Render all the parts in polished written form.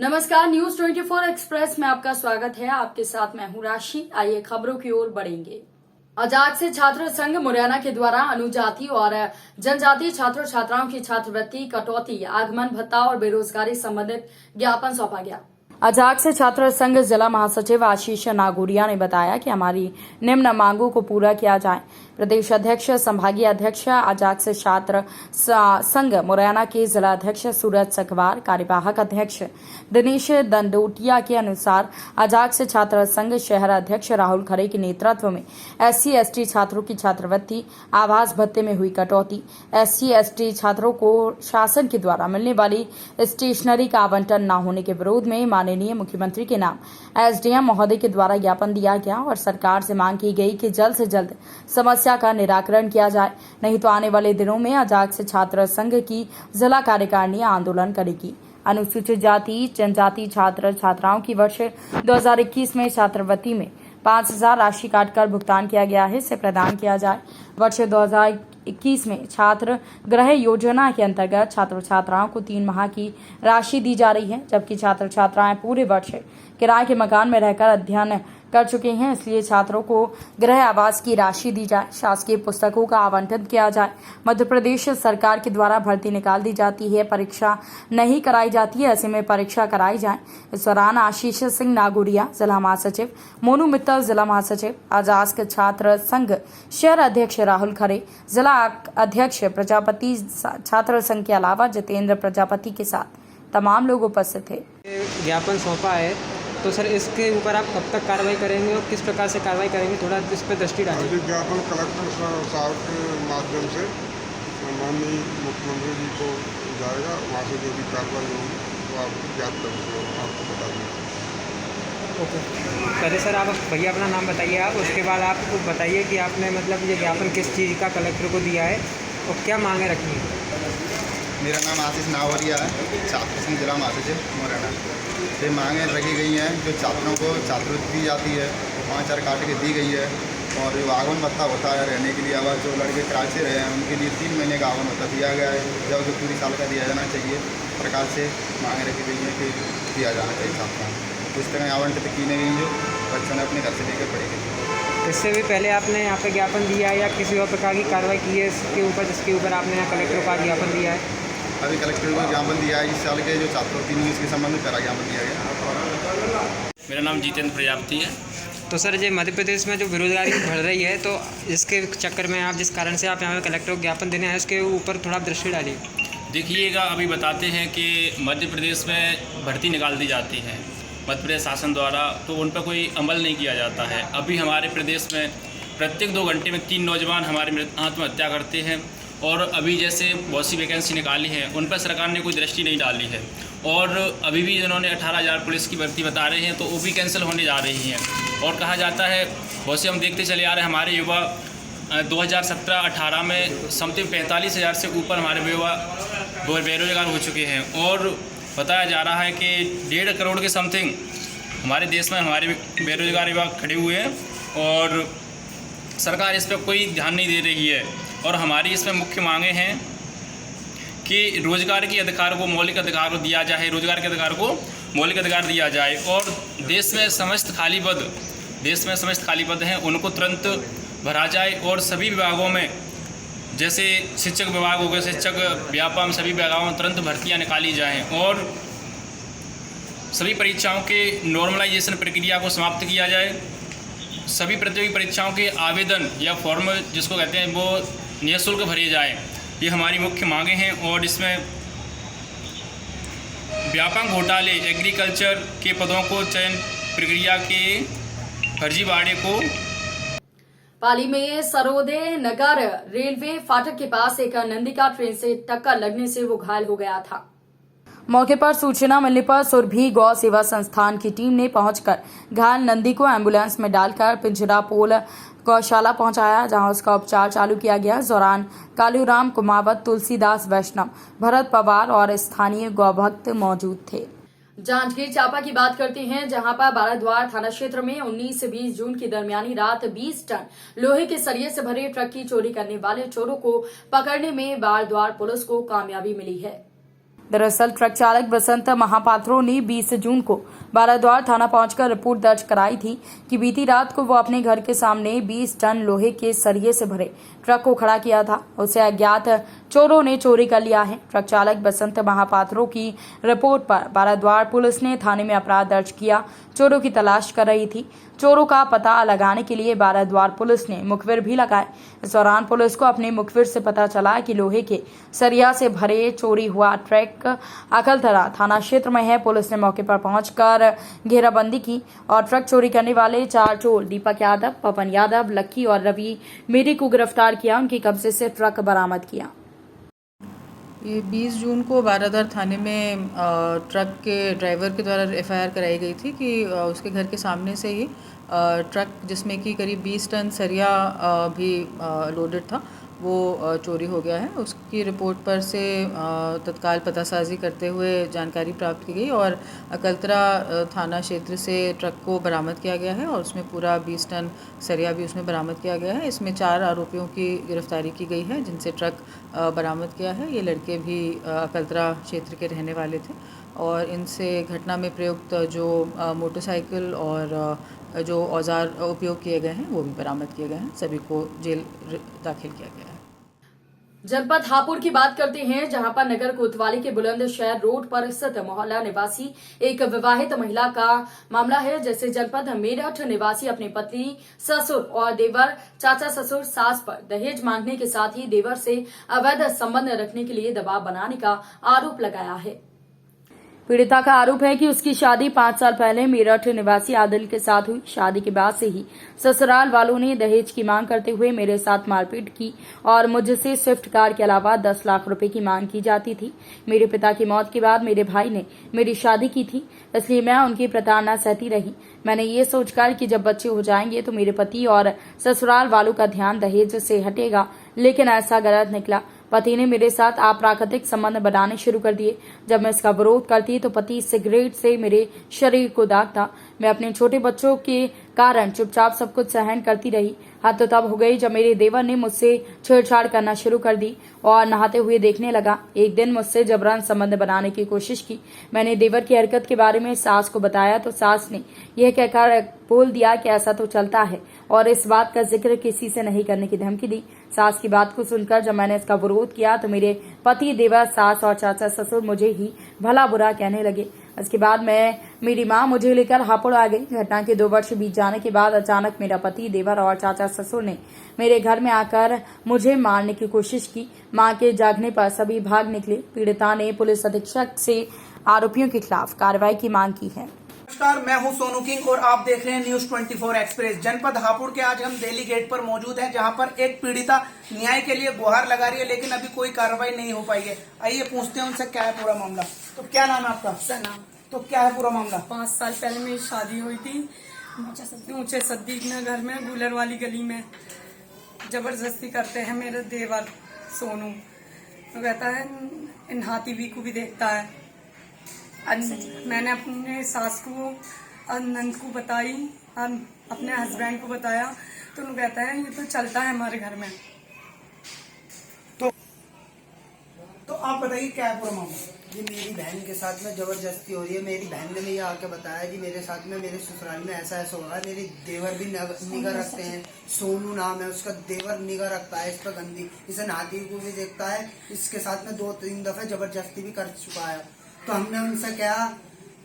नमस्कार, news 24 express में आपका स्वागत है। आपके साथ मैं हूं राशि। आइए खबरों की ओर बढ़ेंगे। आजाद से छात्र संघ मुरैना के द्वारा अनुजाति और जनजातीय छात्रों छात्राओं की छात्रवृत्ति कटौती, आगमन भत्ता और बेरोजगारी संबंधित ज्ञापन सौंपा गया। अजाक से छात्र संघ जिला महासचिव आशीष नागोरिया ने बताया कि हमारी निम्न मांगों को पूरा किया जाए। प्रदेश अध्यक्ष, संभागीय अध्यक्ष अजाक से छात्र संघ मुरैना के जिला अध्यक्ष सूरज सखवार, कार्यवाहक अध्यक्ष दिनेश दंडोटिया के अनुसार अजाक से छात्र संघ शहर अध्यक्ष राहुल खरे के नेतृत्व में SC/ST छात्रों की छात्रवृत्ति, आवास भत्ते में हुई कटौती, SC/ST छात्रों को शासन के द्वारा मिलने वाली स्टेशनरी का आवंटन न होने के विरोध में माननीय मुख्यमंत्री के नाम SDM महोदय के द्वारा ज्ञापन दिया गया और सरकार से मांग की गई कि जल्द से जल्द समस्या का निराकरण किया जाए, नहीं तो आने वाले दिनों में अजाक से छात्र संघ की जिला कार्यकारिणी आंदोलन करेगी। अनुसूचित जाति जनजाति छात्र छात्राओं की वर्ष 2021 में छात्रवृत्ति में 5,000 राशि काटकर भुगतान किया गया है, इसे प्रदान किया जाए। वर्ष 2021 में छात्र गृह योजना के अंतर्गत छात्र छात्राओं को 3 माह की राशि दी जा रही है, जबकि छात्र छात्राएं पूरे वर्ष किराए के मकान में रहकर अध्ययन कर चुके हैं, इसलिए छात्रों को गृह आवास की राशि दी जाए, शासकीय पुस्तकों का आवंटन किया जाए। मध्य प्रदेश सरकार के द्वारा भर्ती निकाल दी जाती है, परीक्षा नहीं कराई जाती है, ऐसे में परीक्षा कराई जाए। इस दौरान आशीष सिंह नागोरिया जिला महासचिव, मोनू मित्तल जिला महासचिव, आजाद छात्र संघ शहर अध्यक्ष राहुल खरे, जिला अध्यक्ष प्रजापति छात्र संघ के अलावा जितेंद्र प्रजापति के साथ तमाम लोग उपस्थित थे। ज्ञापन सौंपा है, तो सर इसके ऊपर आप कब तक कार्रवाई करेंगे और किस प्रकार से कार्रवाई करेंगे, थोड़ा इस पर दृष्टि डालें। ज्ञापन कलेक्टर साहब के माध्यम से माननीय मुख्यमंत्री जी को जाएगा, वहाँ से जो भी कार्रवाई होगी वो आप ज्ञात कर आपको बता देंगे। ओके, पहले सर आप भैया अपना नाम बताइए, आप उसके बाद आप बताइए कि आपने मतलब ये ज्ञापन किस चीज़ का कलेक्टर को दिया है और क्या मांगे रखी है। मेरा नाम आशीष नावरिया है, छात्र संघ जिला महासचिव मुरैना। ये मांगें रखी गई हैं जो छात्रों को छात्रवृत्ति दी जाती है, 5,000 काट के दी गई है, और जो आगमन भत्ता होता है रहने के लिए, आवास जो लड़के किराए से रहे हैं उनके लिए 3 महीने का आगमन भत्ता दिया गया है, जब जो पूरी साल का दिया जाना चाहिए। प्रकार से मांगें रखी गई हैं कि दिया जाना चाहिए छात्रों को। इस तरह आवंटित की नहीं गई जो बच्चों ने अपने घर से लेकर पढ़ेंगे। इससे भी पहले आपने यहाँ पे ज्ञापन दिया है या किसी और प्रकार की कार्रवाई की है इसके ऊपर, जिसके ऊपर आपने यहाँ कलेक्टर का ज्ञापन दिया है? अभी कलेक्टर को ज्ञापन दिया है, इस साल के जो छात्रवृत्ति नहीं इसके संबंध में पहला ज्ञापन दिया गया। मेरा नाम जितेंद्र प्रजापति है। तो सर ये मध्य प्रदेश में जो बेरोजगारी बढ़ रही है, तो इसके चक्कर में आप जिस कारण से आप यहाँ पे कलेक्टर को ज्ञापन देने आए, उसके ऊपर थोड़ा दृष्टि डालिए। देखिएगा, अभी बताते हैं कि मध्य प्रदेश में भर्ती निकाल दी जाती है मध्य प्रदेश शासन द्वारा, तो उन पर कोई अमल नहीं किया जाता है। अभी हमारे प्रदेश में प्रत्येक 2 घंटे में 3 नौजवान हमारे आत्महत्या करते हैं, और अभी जैसे बहुत सी वैकेंसी निकाली है उन पर सरकार ने कोई दृष्टि नहीं डाली है, और अभी भी जिन्होंने 18,000 पुलिस की भर्ती बता रहे हैं तो वो भी कैंसिल होने जा रही हैं। और कहा जाता है, बहुत से हम देखते चले आ रहे हैं, हमारे युवा 2017-18 में समथिंग 45,000 से ऊपर हमारे युवा बेरोजगार हो चुके हैं, और बताया जा रहा है कि 1.5 करोड़ के समथिंग हमारे देश में हमारे बेरोजगार युवा खड़े हुए हैं, और सरकार इस पर कोई ध्यान नहीं दे रही है। और हमारी इसमें मुख्य मांगे हैं कि रोजगार के अधिकार को मौलिक अधिकार दिया जाए, रोजगार के अधिकार को मौलिक अधिकार दिया जाए, और देश में समस्त खाली पद हैं उनको तुरंत भरा जाए, और सभी विभागों में जैसे शिक्षक विभाग हो गए, शिक्षक व्यापम, सभी विभागों में तुरंत भर्तियां निकाली जाएं, और सभी परीक्षाओं के नॉर्मलाइजेशन प्रक्रिया को समाप्त किया जाए। सभी प्रतियोगी परीक्षाओं के आवेदन या फॉर्म जिसको कहते हैं वो निःशुल्क भरे जाएं। ये हमारी मुख्य मांगे हैं, और इसमें व्यापक घोटाले, एग्रीकल्चर के पदों को चयन प्रक्रिया के फर्जीवाड़े को। पाली में सरोदे नगर रेलवे फाटक के पास एक नंदी का ट्रेन से टक्कर लगने से वो घायल हो गया था। मौके पर सूचना मिलने पर सुरभि गौ सेवा संस्थान की टीम ने पहुंचकर घायल नंदी को एम्बुलेंस में डालकर पिंजरापोल गौशाला पहुंचाया, जहां उसका उपचार चालू किया गया। इस दौरान कालूराम कुमावत, तुलसीदास वैष्णव, भरत पवार और स्थानीय गौभक्त मौजूद थे। जांजगीर चांपा की बात करते हैं, जहां पर बाराद्वार थाना क्षेत्र में 19 से 20 जून की दरमियानी रात 20 टन लोहे के सरिये से भरे ट्रक की चोरी करने वाले चोरों को पकड़ने में बाराद्वार पुलिस को कामयाबी मिली है। दरअसल ट्रक चालक बसंत महापात्रो ने 20 जून को बाराद्वार थाना पहुंचकर रिपोर्ट दर्ज कराई थी कि बीती रात को वो अपने घर के सामने 20 टन लोहे के सरिये से भरे ट्रक को खड़ा किया था। उसे अज्ञात चोरों ने चोरी कर लिया है। ट्रक चालक बसंत महापात्रो की रिपोर्ट पर बाराद्वार पुलिस ने थाने में अपराध दर्ज किया चोरों की तलाश कर रही थी। चोरों का पता लगाने के लिए बाराद्वार पुलिस ने मुखबिर भी लगाए। इस दौरान पुलिस को अपने मुखबिर से पता चला कि लोहे के सरिया से भरे चोरी हुआ ट्रक अकलतरा थाना क्षेत्र में है। पुलिस ने मौके पर पहुंचकर घेराबंदी की और ट्रक चोरी करने वाले 4 चोर दीपक यादव, पवन यादव, लक्की और रवि मेरी को गिरफ्तार किया। उनके कब्जे से ट्रक बरामद किया। ये 20 जून को बाराद्वार थाने में ट्रक के ड्राइवर के द्वारा एफआईआर कराई गई थी कि उसके घर के सामने से ही ट्रक जिसमें कि करीब 20 टन सरिया भी लोडेड था वो चोरी हो गया है। उसकी रिपोर्ट पर से तत्काल पतासाजी करते हुए जानकारी प्राप्त की गई और अकलतरा थाना क्षेत्र से ट्रक को बरामद किया गया है और उसमें पूरा 20 टन सरिया भी उसमें बरामद किया गया है। इसमें 4 आरोपियों की गिरफ्तारी की गई है जिनसे ट्रक बरामद किया है। ये लड़के भी अकलतरा क्षेत्र के रहने वाले थे और इनसे घटना में प्रयुक्त जो मोटरसाइकिल और जो औजार उपयोग किए गए हैं वो भी बरामद किए गए हैं। सभी को जेल दाखिल किया गया है। जनपद हापुड़ की बात करते हैं, जहां पर नगर कोतवाली के बुलंदशहर रोड पर स्थित मोहल्ला निवासी एक विवाहित महिला का मामला है। जैसे जनपद मेरठ निवासी अपने पति, ससुर और देवर, चाचा ससुर, सास पर दहेज मांगने के साथ ही देवर से अवैध संबंध रखने के लिए दबाव बनाने का आरोप लगाया है। पीड़िता का आरोप है कि उसकी शादी 5 साल पहले मेरठ निवासी आदिल के साथ हुई। शादी के बाद से ही ससुराल वालों ने दहेज की मांग करते हुए मेरे साथ मारपीट की और मुझसे स्विफ्ट कार के अलावा 10 लाख रुपए की मांग की जाती थी। मेरे पिता की मौत के बाद मेरे भाई ने मेरी शादी की थी, इसलिए मैं उनकी प्रताड़ना सहती रही। मैंने ये सोचकर कि जब बच्चे हो जाएंगे तो मेरे पति और ससुराल वालों का ध्यान दहेज से हटेगा, लेकिन ऐसा गलत निकला। पति ने मेरे साथ अप्राकृतिक संबंध बनाने शुरू कर दिए। जब मैं इसका विरोध करती तो पति सिगरेट से मेरे शरीर को दागता। मैं अपने छोटे बच्चों के कारण चुपचाप सब कुछ सहन करती रही। हद तो तब हो गई जब मेरे देवर ने मुझसे छेड़छाड़ करना शुरू कर दी और नहाते हुए देखने लगा। एक दिन मुझसे जबरन संबंध बनाने की कोशिश की। मैंने देवर की हरकत के बारे में सास को बताया तो सास ने यह कहकर बोल दिया कि ऐसा तो चलता है और इस बात का जिक्र किसी से नहीं करने की धमकी दी। सास की बात को सुनकर जब मैंने इसका विरोध किया तो मेरे पति, देवर, सास और चाचा ससुर मुझे ही भला बुरा कहने लगे। इसके बाद मेरी माँ मुझे लेकर हापुड़ आ गई। घटना के 2 वर्ष बीत जाने के बाद अचानक मेरा पति, देवर और चाचा ससुर ने मेरे घर में आकर मुझे मारने की कोशिश की। माँ के जागने पर सभी भाग निकले। पीड़िता ने पुलिस अधीक्षक से आरोपियों के खिलाफ कार्रवाई की मांग की है। नमस्कार, मैं हूं सोनू किंग और आप देख रहे हैं न्यूज 24 एक्सप्रेस। जनपद हापुड़ के आज हम दिल्ली गेट पर मौजूद हैं, जहां पर एक पीड़िता न्याय के लिए गुहार लगा रही है, लेकिन अभी कोई कार्रवाई नहीं हो पाई है। आइए पूछते हैं उनसे क्या है पूरा मामला। तो क्या नाम है आपका? सना। तो क्या है पूरा मामला? 5 साल पहले मेरी शादी हुई थी ऊंचे सद्दीक नगर में, गुलर वाली गली में। जबरदस्ती करते हैं मेरे देवर सोनू। तो कहता है इन हाथी भी को भी देखता है। मैंने अपने सास को और नंद को बताई और अपने हस्बैंड को बताया तो उन्होंने कहता है ये तो चलता है हमारे घर में। तो आप बताइए क्या है पूरा मामला? जी मेरी बहन के साथ में जबरदस्ती हो रही है। मेरी बहन ने मुझे आके बताया कि मेरे साथ में मेरे ससुराल में ऐसा ऐसा हो रहा है। मेरे देवर भी निगाह रखते हैं, सोनू नाम है उसका, देवर निगाह रखता है इस पर गंदी। इसे नाती को भी देखता है। इसके साथ में 2-3 दफे जबरदस्ती भी कर चुका है। तो हमने उनसे कहा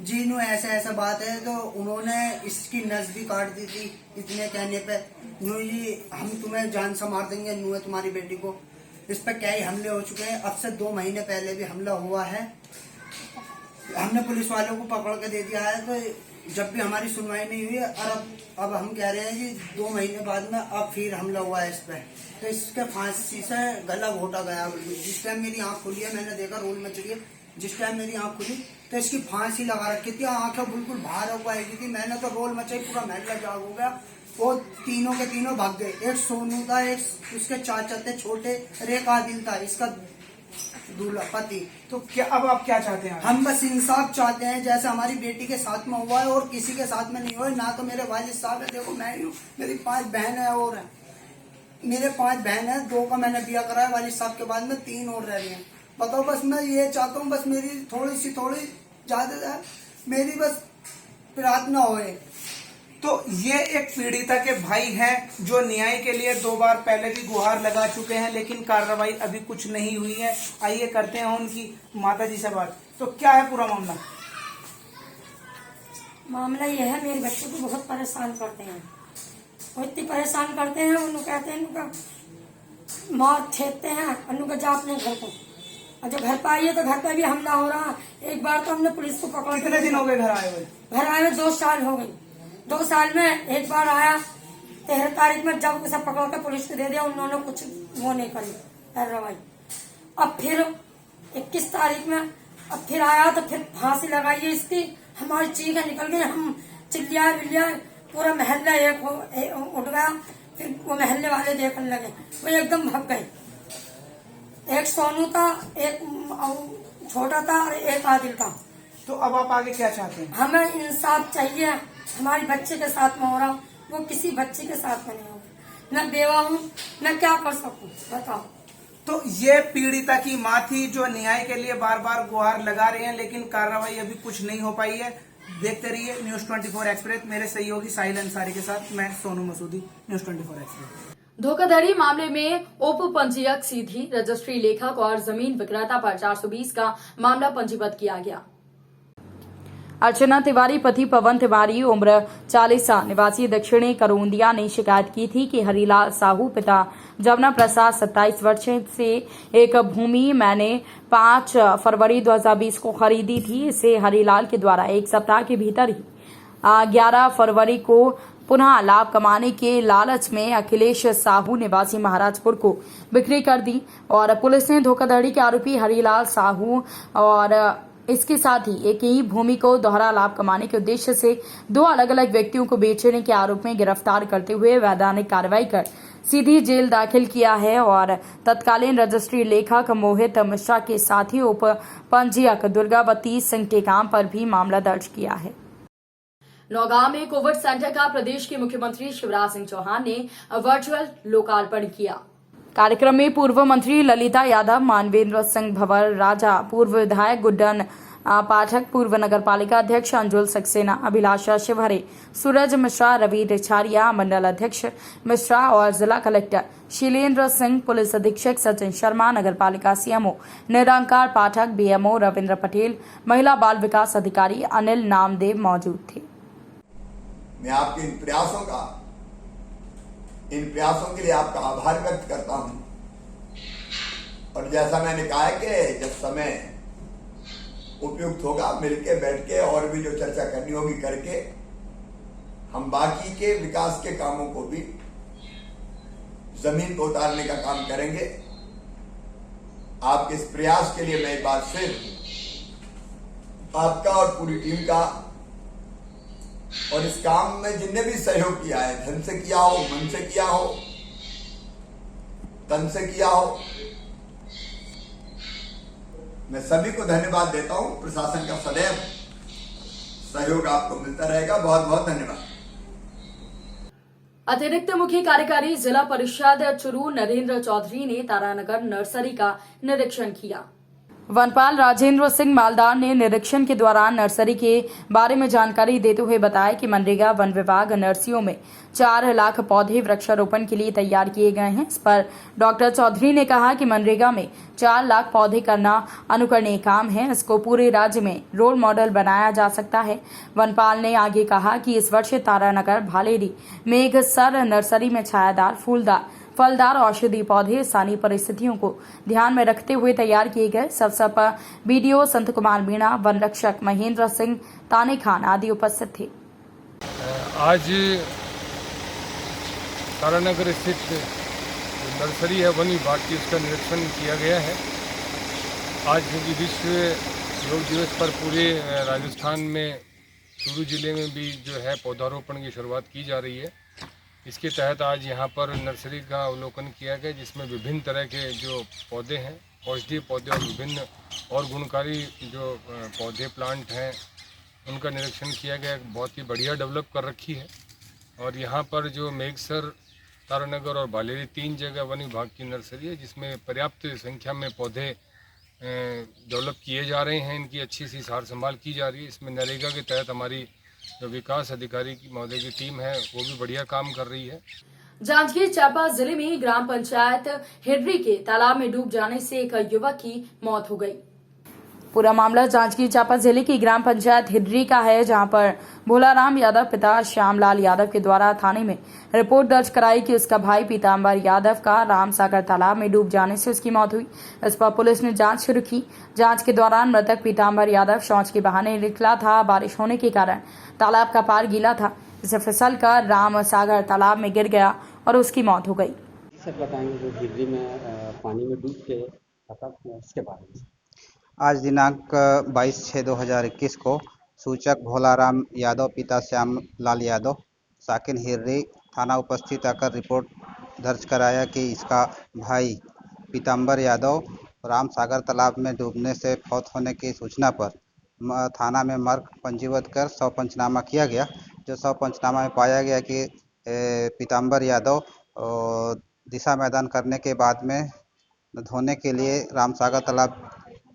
जी नो ऐसा ऐसा बात है, तो उन्होंने इसकी नस भी काट दी थी। इतने कहने पे नो जी हम तुम्हें जान से मार देंगे, नो है तुम्हारी बेटी को। इस पर कई हमले हो चुके हैं। अब से 2 महीने पहले भी हमला हुआ है। हमने पुलिस वालों को पकड़ के दे दिया है, तो जब भी हमारी सुनवाई नहीं हुई और अब हम कह रहे हैं जी 2 महीने बाद में अब फिर हमला हुआ है इस पर। तो इसके फांसी से गला घोटा गया। जिस टाइम मेरी आँख खुली है, मैंने देखा रोल में चलिए, जिस टाइम मेरी आँख खुली तो इसकी फांसी लगा रखी थी। आंखें बिल्कुल बाहर हुआ थी। मैंने तो रोल मचाई, पूरा महल जाग हो गया। वो तीनों के तीनों भाग गए। एक सोनू था, एक उसके चाचा थे छोटे, और एक आदिल था इसका दूल्हा पति। तो क्या अब आप क्या चाहते हैं? हम बस इंसाफ चाहते हैं, जैसे हमारी बेटी के साथ में हुआ है और किसी के साथ में नहीं हुआ। ना तो मेरे वालिद साहब है, देखो मैं ही हूँ, मेरी 5 बहन है और है। मेरे 5 बहन है, 2 का मैंने बिया कराया वालिद साहब के बाद में, 3 और रह रही हैं। बताओ, बस मैं ये चाहता हूँ, बस मेरी थोड़ी ज्यादा मेरी बस प्रार्थना होए। तो ये एक पीड़िता के भाई हैं जो न्याय के लिए 2 बार पहले भी गुहार लगा चुके हैं, लेकिन कार्रवाई अभी कुछ नहीं हुई है। आइए करते हैं उनकी माता जी से बात। तो क्या है पूरा मामला? मामला यह है, मेरे बच्चे को बहुत परेशान करते हैं। वो इतनी परेशान करते हैं, उन्होंने कहते हैं उनका मार छेदते हैं, उनका जा अपने घर को। और जो घर पे आई है तो घर पे भी हमला हो रहा। एक बार तो हमने पुलिस को पकड़। कितने दिन हो गए घर आए हुए? घर आए हुए 2 साल हो गई। 2 साल में एक बार आया 13 तारीख में, जब उसे पकड़ के पुलिस को दे दिया, उन्होंने कुछ वो नहीं करी कार्रवाई। अब फिर 21 तारीख में अब फिर आया तो फिर फांसी लगाई है इसकी। हमारी चीखें निकल गई, हम चिल्लाए बिल्लाए, पूरा मोहल्ला एक उठ गया। फिर वो मोहल्ले वाले देखने लगे, वो एकदम भाग गए। एक सोनू था, एक छोटा था और एक आदिल था। तो अब आप आगे क्या चाहते हैं? हमें इंसाफ चाहिए। हमारी बच्चे के साथ में हो रहा, वो किसी बच्चे के साथ में नहीं हो रहा। मैं बेवा हूँ, मैं क्या कर सकूँ बताओ। तो ये पीड़िता की माँ थी जो न्याय के लिए बार बार गुहार लगा रहे हैं, लेकिन कार्रवाई अभी कुछ नहीं हो पाई है। देखते रहिए न्यूज़ 24 एक्सप्रेस। मेरे सहयोगी साहिल अंसारी के साथ मैं सोनू मसूदी, न्यूज़ 24 एक्सप्रेस। धोखाधड़ी मामले में उप पंजीयक सीधी रजिस्ट्री लेखक और जमीन विक्रेता पर 420 का मामला पंजीबद्ध किया गया। अर्चना तिवारी पति पवन तिवारी उम्र 40 साल निवासी दक्षिणी करोंदिया ने शिकायत की थी कि हरिलाल साहू पिता जमुना प्रसाद 27 वर्ष से एक भूमि मैंने 5 फरवरी 2020 को खरीदी थी। इसे हरिलाल के द्वारा 1 सप्ताह के भीतर ही 11 फरवरी को पुनः लाभ कमाने के लालच में अखिलेश साहू निवासी महाराजपुर को बिक्री कर दी और पुलिस ने धोखाधड़ी के आरोपी हरिलाल साहू और इसके साथ ही एक ही भूमि को दोहरा लाभ कमाने के उद्देश्य से 2 अलग अलग व्यक्तियों को बेचने के आरोप में गिरफ्तार करते हुए वैधानिक कार्रवाई कर सीधी जेल दाखिल किया है और तत्कालीन रजिस्ट्री लेखक मोहित मिश्रा के साथ ही उप पंजीयक दुर्गावती सिंह टेकाम पर भी मामला दर्ज किया है। नौगांव में कोविड सेंटर का प्रदेश के मुख्यमंत्री शिवराज सिंह चौहान ने वर्चुअल लोकार्पण किया। कार्यक्रम में पूर्व मंत्री ललिता यादव, मानवेंद्र सिंह भंवर राजा, पूर्व विधायक गुड्डन पाठक, पूर्व नगरपालिका अध्यक्ष अंजुल सक्सेना, अभिलाषा शिवहरे, सूरज मिश्रा, रवि रिछारिया, मंडल अध्यक्ष मिश्रा और जिला कलेक्टर शीलेंद्र सिंह, पुलिस अधीक्षक सचिन शर्मा, नगरपालिका सीएमओ निरंकार पाठक, बीएमओ रविंद्र पटेल, महिला बाल विकास अधिकारी अनिल नामदेव मौजूद थे। मैं आपके इन प्रयासों के लिए आपका आभार व्यक्त करता हूं और जैसा मैंने कहा है कि जब समय उपयुक्त होगा मिलके बैठ के और भी जो चर्चा करनी होगी करके हम बाकी के विकास के कामों को भी जमीन पर उतारने का काम करेंगे। आपके इस प्रयास के लिए मैं एक बार फिर आपका और पूरी टीम का और इस काम में जिनने भी सहयोग किया है, धन से किया हो, मन से किया हो, तन से किया हो, मैं सभी को धन्यवाद देता हूं। प्रशासन का सदैव सहयोग आपको मिलता रहेगा। बहुत बहुत धन्यवाद। अतिरिक्त मुख्य कार्यकारी जिला परिषद चुरू नरेंद्र चौधरी ने तारानगर नर्सरी का निरीक्षण किया। वनपाल राजेंद्र सिंह मालदार ने निरीक्षण के दौरान नर्सरी के बारे में जानकारी देते हुए बताया कि मनरेगा वन विभाग नर्सरियों में 4 लाख पौधे वृक्षारोपण के लिए तैयार किए गए हैं। इस पर डॉक्टर चौधरी ने कहा कि मनरेगा में 4 लाख पौधे करना अनुकरणीय काम है। इसको पूरे राज्य में रोल मॉडल बनाया जा सकता है। वनपाल ने आगे कहा कि इस वर्ष तारानगर भालेरी मेघसर नर्सरी में छायादार, फूलदार, फलदार औषधि पौधे स्थानीय परिस्थितियों को ध्यान में रखते हुए तैयार किए गए। इस अवसर पर बीडीओ संत कुमार मीणा, वन रक्षक महेंद्र सिंह, ताने खान आदि उपस्थित थे। आज तारानगर स्थित नर्सरी है वन विभाग की, उसका निरीक्षण किया गया है। आज विश्व योग दिवस पर पूरे राजस्थान में चूरू जिले में भी जो है पौधारोपण की शुरुआत की जा रही है। इसके तहत आज यहाँ पर नर्सरी का अवलोकन किया गया, जिसमें विभिन्न तरह के जो पौधे हैं, औषधीय पौधे और विभिन्न और गुणकारी जो पौधे प्लांट हैं, उनका निरीक्षण किया गया। बहुत ही बढ़िया डेवलप कर रखी है। और यहाँ पर जो मेघसर, तारानगर और भालेरी 3 जगह वन विभाग की नर्सरी है, जिसमें पर्याप्त संख्या में पौधे डेवलप किए जा रहे हैं, इनकी अच्छी सी सार संभाल की जा रही है। इसमें नरेगा के तहत हमारी जो विकास अधिकारी की महोदय की टीम है वो भी बढ़िया काम कर रही है। जांजगीर चांपा जिले में ग्राम पंचायत हिडरी के तालाब में डूब जाने से एक युवक की मौत हो गई। पूरा मामला जांजगीर चांपा जिले की ग्राम पंचायत हिडरी का है, जहां पर भोलाराम यादव पिता श्यामलाल यादव के द्वारा थाने में रिपोर्ट दर्ज कराई कि उसका भाई पीताम्बर यादव का रामसागर तालाब में डूब जाने से उसकी मौत हुई। इस पर पुलिस ने जांच शुरू की। जांच के दौरान मृतक पीताम्बर यादव शौच के बहाने निकला था। बारिश होने के कारण तालाब का पार गीला था, जिसे फिसल कर रामसागर तालाब में गिर गया और उसकी मौत हो गई। सर बताएंगे जो हिडरी में पानी में डूब के इसके बारे में। आज दिनांक 22/6/2021 को सूचक भोलाराम यादव पिता श्यामलाल यादव साकिन हिर्री थाना उपस्थित आकर रिपोर्ट दर्ज कराया कि इसका भाई पीताम्बर यादव रामसागर तालाब में डूबने से फौत होने की सूचना पर थाना में मर्ग पंजीबद्ध कर शव पंचनामा किया गया। जो शव पंचनामा में पाया गया कि पीताम्बर यादव दिशा मैदान करने के बाद में धोने के लिए रामसागर तालाब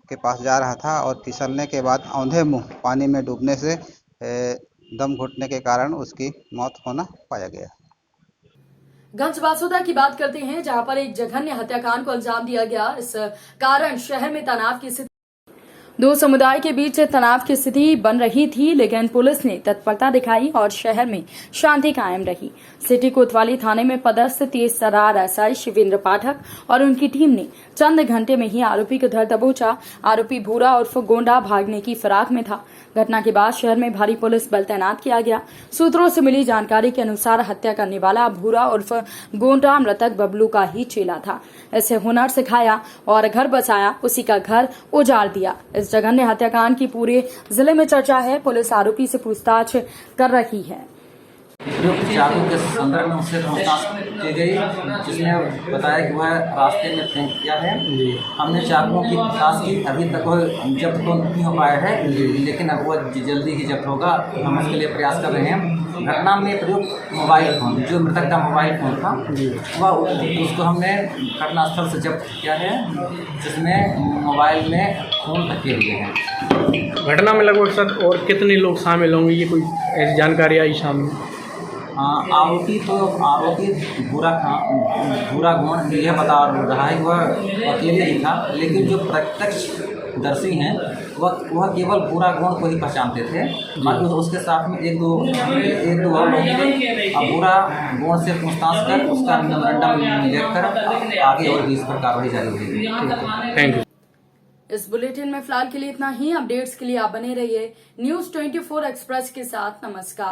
के पास जा रहा था और फिसलने के बाद औंधे मुंह पानी में डूबने से दम घुटने के कारण उसकी मौत होना पाया गया। गंजबासोदा की बात करते हैं, जहां पर एक जघन्य हत्याकांड को अंजाम दिया गया। इस कारण शहर में तनाव की स्थिति, दो समुदाय के बीच तनाव की स्थिति बन रही थी, लेकिन पुलिस ने तत्परता दिखाई और शहर में शांति कायम रही। सिटी कोतवाली थाने में पदस्थ तेज तर्रार एसआई शिवेंद्र पाठक और उनकी टीम ने चंद घंटे में ही आरोपी को धर दबोचा। आरोपी भूरा उर्फ गोंडा भागने की फिराक में था। घटना के बाद शहर में भारी पुलिस बल तैनात किया गया। सूत्रों से मिली जानकारी के अनुसार हत्या करने वाला भूरा उर्फ गोंडा मृतक बबलू का ही चेला था। इसे हुनर सिखाया और घर बसाया, उसी का घर उजाड़ दिया। इस जघन्य हत्याकांड की पूरे जिले में चर्चा है। पुलिस आरोपी से पूछताछ कर रही है। चाकू के संदर्भ में उससे पूछताछ की गई, जिसने बताया कि वह रास्ते में फेंक किया है। हमने चाकुओं की तलाश की, अभी तक वह जब्त तो नहीं हो पाया है, लेकिन अब वह जल्दी ही जब्त होगा। हम उसके लिए प्रयास कर रहे हैं। घटना में प्रयुक्त मोबाइल फोन, जो मृतक का मोबाइल फोन था, वह उसको हमने घटनास्थल से जब्त किया है, जिसमें मोबाइल में फोन रखे हुए हैं। घटना में लगभग सर और कितने लोग शामिल होंगे, ये कोई ऐसी जानकारी आई सामने? आरोपी भूरा गुण यह बता रहा है वह अकेले ही था, लेकिन जो प्रत्यक्षदर्शी हैं वह केवल भूरा गुण को ही पहचानते थे। बाकी उसके साथ में एक दो और लोग थे। अब भूरा गुण से पूछताछ कर उसका मेमोरेंडम लेकर आगे और भी इस पर कार्रवाई जारी होगी। Thank you. इस बुलेटिन में फिलहाल के लिए इतना ही। अपडेट्स के लिए आप बने रहिए न्यूज़ 24 एक्सप्रेस के साथ। नमस्कार।